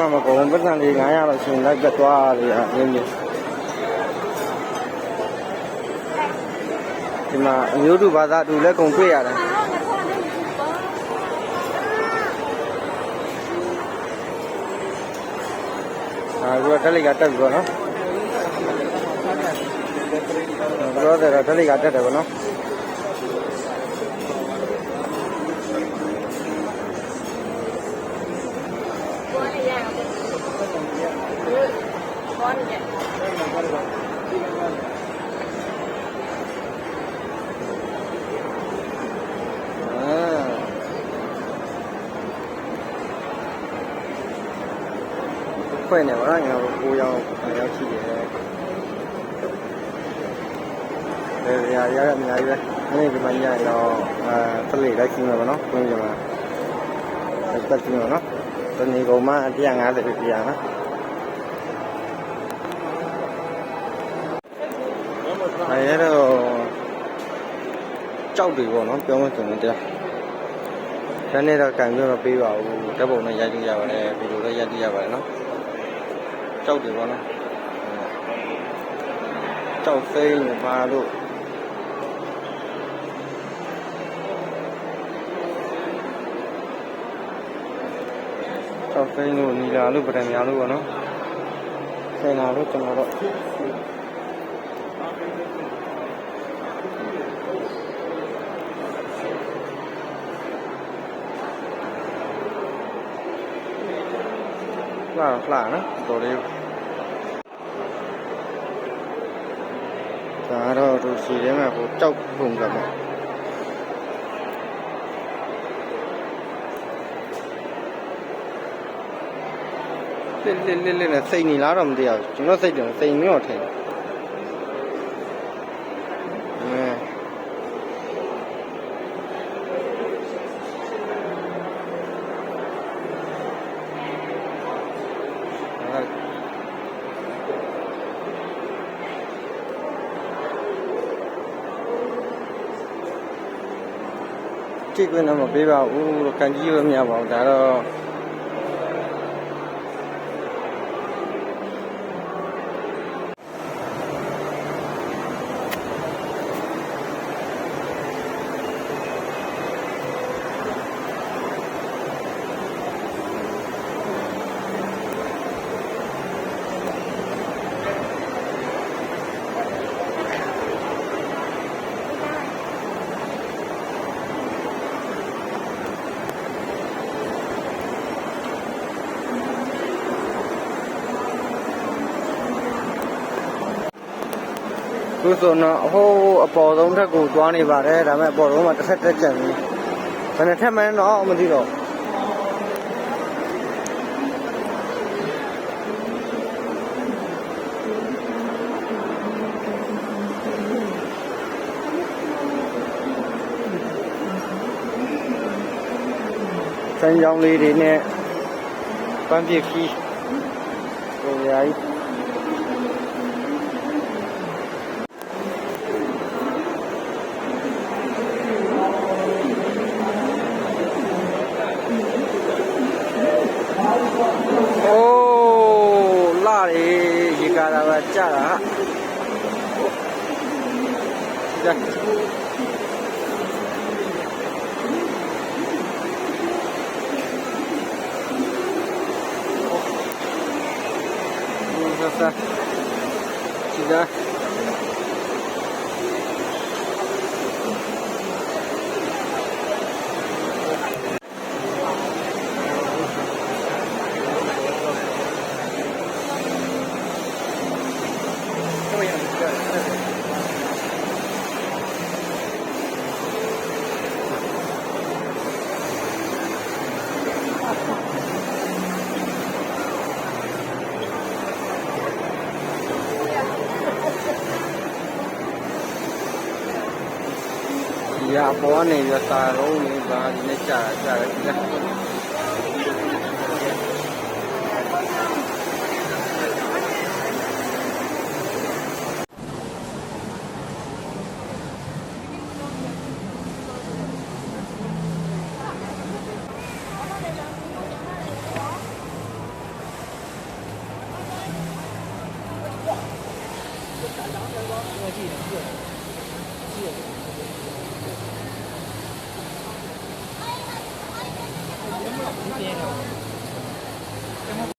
မှာမကုန်ပတ်စံလေး900လောက်ရှင်လိုက်ပြသွားလေအင်းကြီးဒီမှာအမျိုးတူဘာသာတူလည်းကုန်တွေ့ရတယ်အခုတက်လိကတက်ပြီပေါ့နော်ဘယ်တော့တက်လိကတက်တယ်ပေါ့နော်ခွဲ့နေပါလားငါကိုရောက်ရှိတယ်ရအများကြီးပဲနေ့ဒီမှာညရင်တော့တလိလိုက်ရှိမှာပေါ့နော်ခွင့်ကြမှာတက်ရှိမှာနော်တနေ့ကုန်မှ150ပြရနော်အဲ့တော့ကြောက်တွေပေါ့နော်ပြောမှဆိုရင်တရားဒါနဲ့တော့ကံပြောတော့ပေးပါဦးဓာတ်ပုံနဲ့ရိုက်ကြည့်ရပါတယ်ဗီဒီယိုလည်းရိုက်ကြည့်ရပါတယ်နော်ကြောက်တယ်ပေါ့နော်ကြောက်သိမ်းပါလို့ကြောက်သိမ်းလို့နီလာလို့ဗရံများလို့ပေါ့နော်ဆင်လာလို့ကျွန်တော်တော့လှနော်တော်လေးဒါတော့သူစီထဲမှာဟိုကြောက်ပုံကမှာလေးနဲ့စိတ်နေလားတော့မသိအောင်ကျွန်တော်စိတ်တယ်စိတ်မျိုးထင်ကြည့်ခွင့်တော့မပေးပါဘူးကန်ကြီးရောမရပါဘူးဒါတော့ခုဆိုတော့ဟိုအပေါ်ဆုံးထက်ကိုသွားနေပါတယ်ဒါပေမဲ့အပေါ်ဆုံးမှာတစ်ထက်တက်ကြံပြီဘယ်နဲ့ထက်မှန်းတော့မသိတော့ဆန်းကြောင်းလေးတွေနဲ့ပန်းပြည့်ခီးဟိုရာကြီးရေကားတာပဲကြာတာဟာကြာကြာ Ya pohon nih ya taruh nih bahan ini cara kita 我记得是，是。